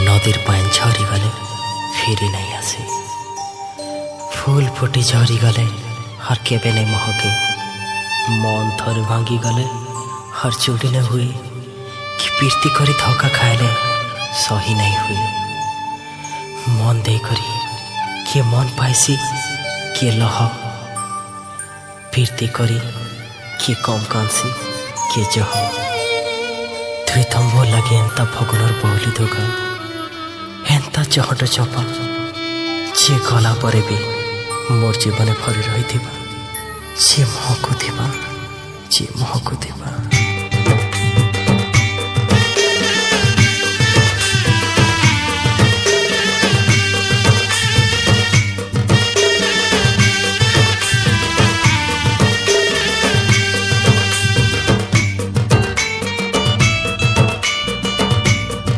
नदीर पान झरी गले फिरी नहीं आसे। फूल फुटी झरी गले हर केबे नहीं महके। मन थर भांगी गले हर चुड़ी न हुए कि पीरती करी धोखा खाएले सही नहीं हुए। मन दे करी किए मन पाइसी किए लह पीरती करी किए कम कांसी किए जह। तुई तंबो लगे एंता फगुनर बहुली धोखा एंता चहट चपा जे गला परे भी मोर जीवन भरी रही जे महकु थिबा।